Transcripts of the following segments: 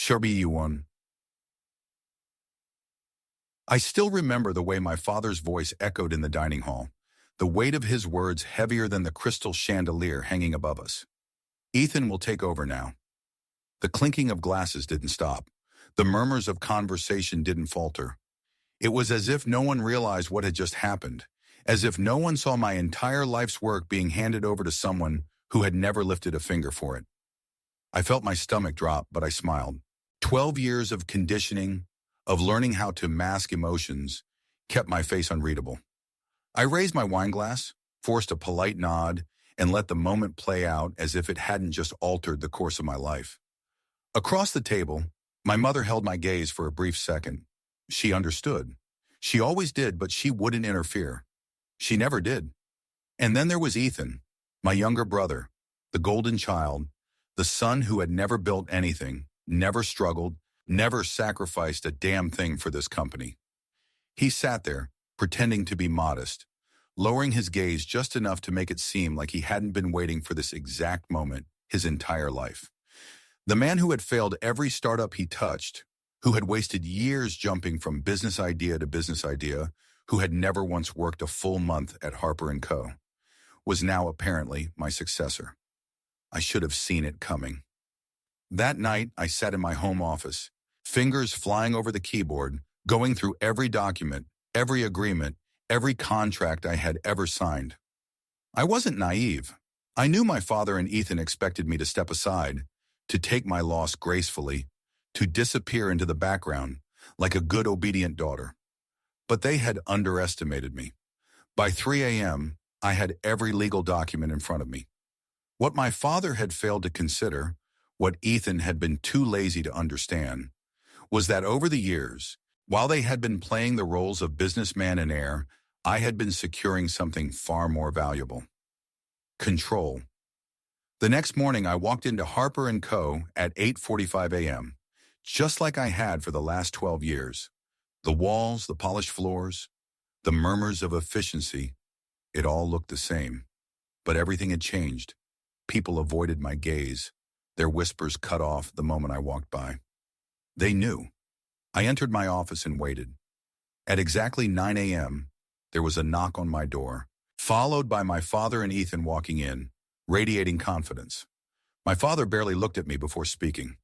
Sure be you one. I still remember the way my father's voice echoed in the dining hall, the weight of his words heavier than the crystal chandelier hanging above us. Ethan will take over now. The clinking of glasses didn't stop. The murmurs of conversation didn't falter. It was as if no one realized what had just happened, as if no one saw my entire life's work being handed over to someone who had never lifted a finger for it. I felt my stomach drop, but I smiled. 12 years of conditioning, of learning how to mask emotions, kept my face unreadable. I raised my wine glass, forced a polite nod, and let the moment play out as if it hadn't just altered the course of my life. Across the table, my mother held my gaze for a brief second. She understood. She always did, but she wouldn't interfere. She never did. And then there was Ethan, my younger brother, the golden child, the son who had never built anything, never struggled, never sacrificed a damn thing for this company. He sat there, pretending to be modest, lowering his gaze just enough to make it seem like he hadn't been waiting for this exact moment his entire life. The man who had failed every startup he touched, who had wasted years jumping from business idea to business idea, who had never once worked a full month at Harper & Co., was now apparently my successor. I should have seen it coming. That night, I sat in my home office, fingers flying over the keyboard, going through every document, every agreement, every contract I had ever signed. I wasn't naive. I knew my father and Ethan expected me to step aside, to take my loss gracefully, to disappear into the background like a good obedient daughter. But they had underestimated me. By 3 a.m., I had every legal document in front of me. What my father had failed to consider, what Ethan had been too lazy to understand, was that over the years, while they had been playing the roles of businessman and heir, I had been securing something far more valuable. Control. The next morning, I walked into Harper & Co. at 8:45 a.m., just like I had for the last 12 years. The walls, the polished floors, the murmurs of efficiency, it all looked the same. But everything had changed. People avoided my gaze, their whispers cut off the moment I walked by. They knew. I entered my office and waited. At exactly 9 a.m., there was a knock on my door, followed by my father and Ethan walking in, radiating confidence. My father barely looked at me before speaking.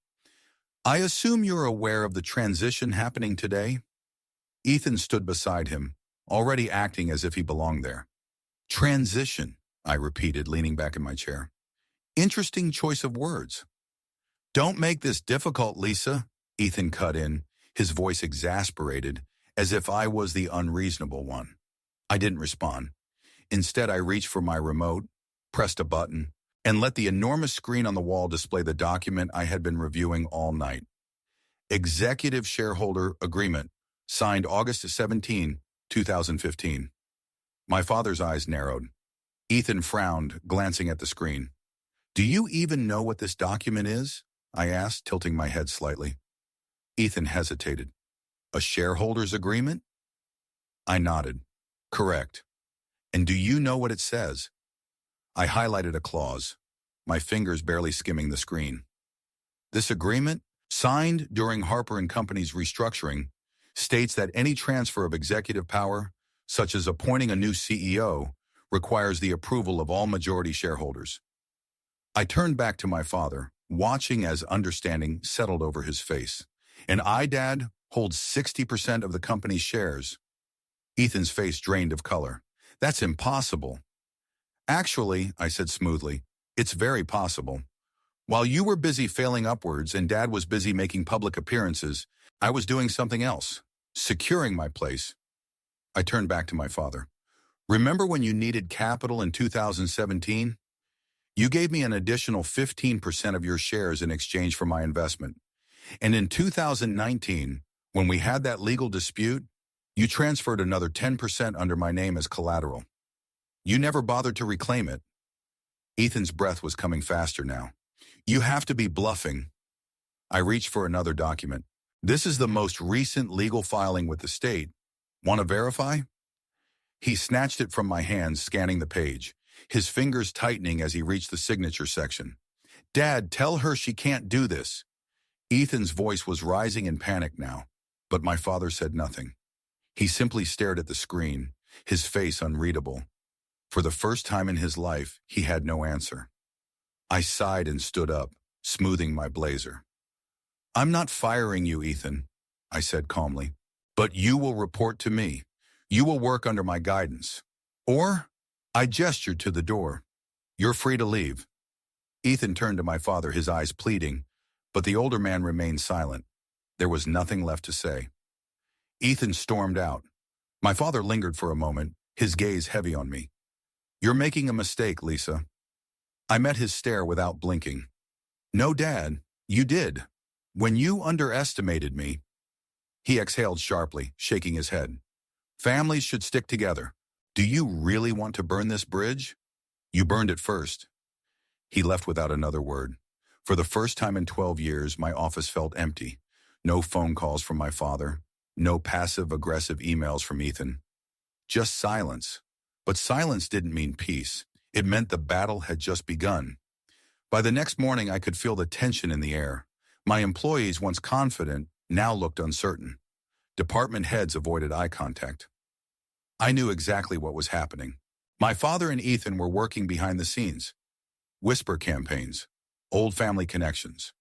"I assume you're aware of the transition happening today?" Ethan stood beside him, already acting as if he belonged there. "Transition," I repeated, leaning back in my chair. "Interesting choice of words." "Don't make this difficult, Lisa," Ethan cut in, his voice exasperated, as if I was the unreasonable one. I didn't respond. Instead, I reached for my remote, pressed a button, and let the enormous screen on the wall display the document I had been reviewing all night. Executive Shareholder Agreement, signed August 17, 2015. My father's eyes narrowed. Ethan frowned, glancing at the screen. "Do you even know what this document is?" I asked, tilting my head slightly. Ethan hesitated. "A shareholders agreement?" I nodded. "Correct. And do you know what it says?" I highlighted a clause, my fingers barely skimming the screen. "This agreement, signed during Harper & Company's restructuring, states that any transfer of executive power, such as appointing a new CEO, requires the approval of all majority shareholders." I turned back to my father, watching as understanding settled over his face. "And I, Dad, holds 60% of the company's shares." Ethan's face drained of color. "That's impossible." "Actually," I said smoothly, "it's very possible. While you were busy failing upwards and Dad was busy making public appearances, I was doing something else, securing my place." I turned back to my father. "Remember when you needed capital in 2017? You gave me an additional 15% of your shares in exchange for my investment. And in 2019, when we had that legal dispute, you transferred another 10% under my name as collateral. You never bothered to reclaim it." Ethan's breath was coming faster now. "You have to be bluffing." I reached for another document. "This is the most recent legal filing with the state. Want to verify?" He snatched it from my hands, scanning the page, his fingers tightening as he reached the signature section. "Dad, tell her she can't do this." Ethan's voice was rising in panic now, but my father said nothing. He simply stared at the screen, his face unreadable. For the first time in his life, he had no answer. I sighed and stood up, smoothing my blazer. "I'm not firing you, Ethan," I said calmly, "but you will report to me. You will work under my guidance. Or," I gestured to the door, "you're free to leave." Ethan turned to my father, his eyes pleading, but the older man remained silent. There was nothing left to say. Ethan stormed out. My father lingered for a moment, his gaze heavy on me. "You're making a mistake, Lisa." I met his stare without blinking. "No, Dad, you did. When you underestimated me." He exhaled sharply, shaking his head. "Families should stick together. Do you really want to burn this bridge? You burned it first." He left without another word. For the first time in 12 years, my office felt empty. No phone calls from my father. No passive-aggressive emails from Ethan. Just silence. But silence didn't mean peace. It meant the battle had just begun. By the next morning, I could feel the tension in the air. My employees, once confident, now looked uncertain. Department heads avoided eye contact. I knew exactly what was happening. My father and Ethan were working behind the scenes. Whisper campaigns, old family connections.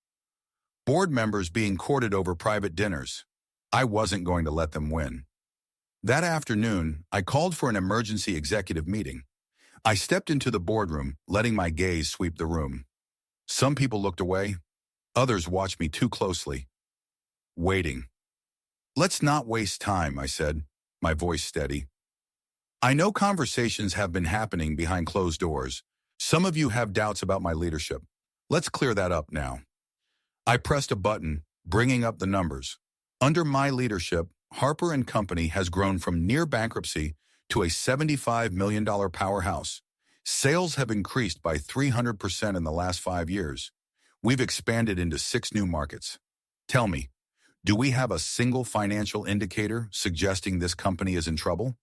Board members being courted over private dinners. I wasn't going to let them win. That afternoon, I called for an emergency executive meeting. I stepped into the boardroom, letting my gaze sweep the room. Some people looked away. Others watched me too closely. Waiting. "Let's not waste time," I said, my voice steady. "I know conversations have been happening behind closed doors. Some of you have doubts about my leadership. Let's clear that up now." I pressed a button, bringing up the numbers. Under my leadership, Harper & Company has grown from near bankruptcy to a $75 million powerhouse. Sales have increased by 300% in the last 5 years. We've expanded into 6 new markets. Tell me, do we have a single financial indicator suggesting this company is in trouble?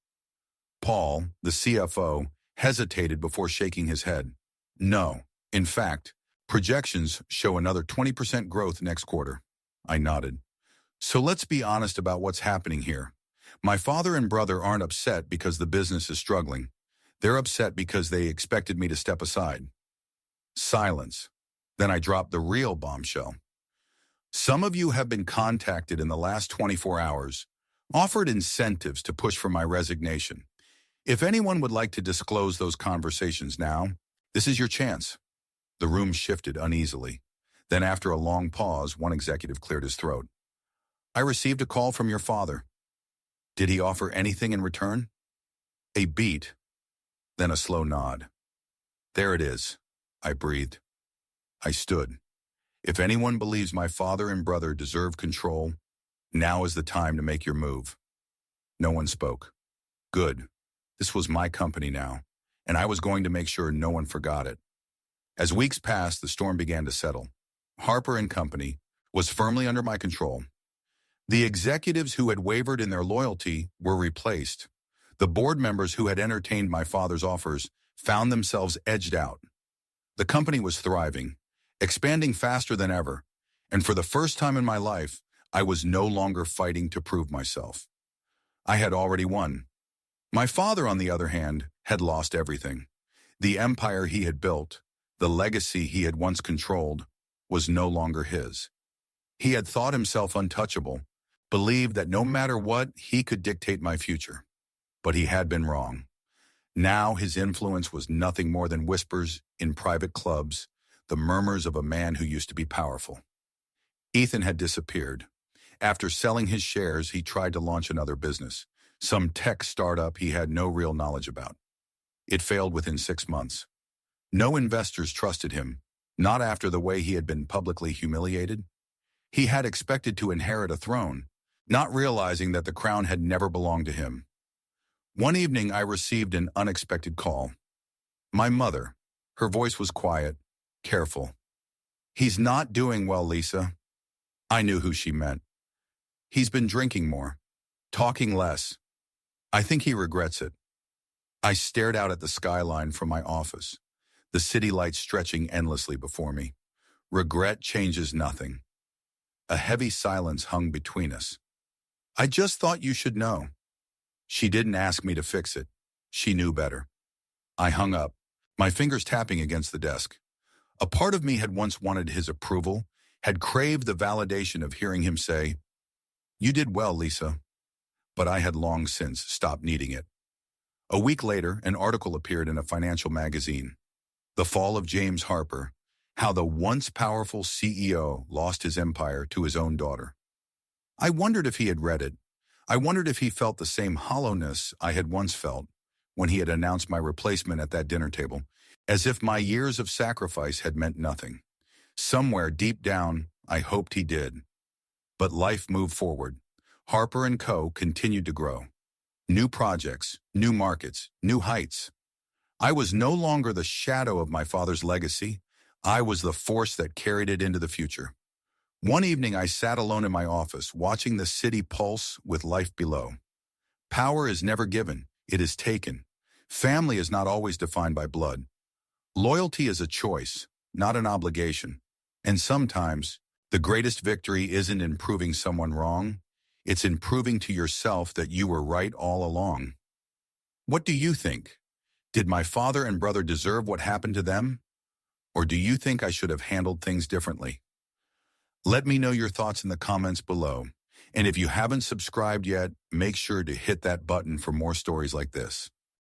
Paul, the CFO, hesitated before shaking his head. "No. In fact, projections show another 20% growth next quarter." I nodded. "So let's be honest about what's happening here. My father and brother aren't upset because the business is struggling. They're upset because they expected me to step aside." Silence. Then I dropped the real bombshell. "Some of you have been contacted in the last 24 hours, offered incentives to push for my resignation. If anyone would like to disclose those conversations now, this is your chance." The room shifted uneasily. Then after a long pause, one executive cleared his throat. "I received a call from your father. Did he offer anything in return?" A beat, then a slow nod. "There it is," I breathed. I stood. "If anyone believes my father and brother deserve control, now is the time to make your move." No one spoke. Good. This was my company now, and I was going to make sure no one forgot it. As weeks passed, the storm began to settle. Harper & Company was firmly under my control. The executives who had wavered in their loyalty were replaced. The board members who had entertained my father's offers found themselves edged out. The company was thriving, expanding faster than ever, and for the first time in my life, I was no longer fighting to prove myself. I had already won. My father, on the other hand, had lost everything. The empire he had built, the legacy he had once controlled, was no longer his. He had thought himself untouchable, believed that no matter what, he could dictate my future. But he had been wrong. Now his influence was nothing more than whispers in private clubs, the murmurs of a man who used to be powerful. Ethan had disappeared. After selling his shares, he tried to launch another business, some tech startup he had no real knowledge about. It failed within 6 months. No investors trusted him, not after the way he had been publicly humiliated. He had expected to inherit a throne, not realizing that the crown had never belonged to him. One evening, I received an unexpected call. My mother. Her voice was quiet, careful. "He's not doing well, Lisa." I knew who she meant. "He's been drinking more, talking less. I think he regrets it." I stared out at the skyline from my office, the city lights stretching endlessly before me. Regret changes nothing. A heavy silence hung between us. I just thought you should know. She didn't ask me to fix it. She knew better. I hung up, my fingers tapping against the desk. A part of me had once wanted his approval, had craved the validation of hearing him say, "You did well, Lisa." But I had long since stopped needing it. A week later, an article appeared in a financial magazine. The Fall of James Harper, how the once powerful CEO lost his empire to his own daughter. I wondered if he had read it. I wondered if he felt the same hollowness I had once felt when he had announced my replacement at that dinner table, as if my years of sacrifice had meant nothing. Somewhere deep down, I hoped he did. But life moved forward. Harper & Co. continued to grow. New projects, new markets, new heights. I was no longer the shadow of my father's legacy. I was the force that carried it into the future. One evening I sat alone in my office, watching the city pulse with life below. Power is never given, it is taken. Family is not always defined by blood. Loyalty is a choice, not an obligation. And sometimes, the greatest victory isn't in proving someone wrong, it's in proving to yourself that you were right all along. What do you think? Did my father and brother deserve what happened to them? Or do you think I should have handled things differently? Let me know your thoughts in the comments below. And if you haven't subscribed yet, make sure to hit that button for more stories like this.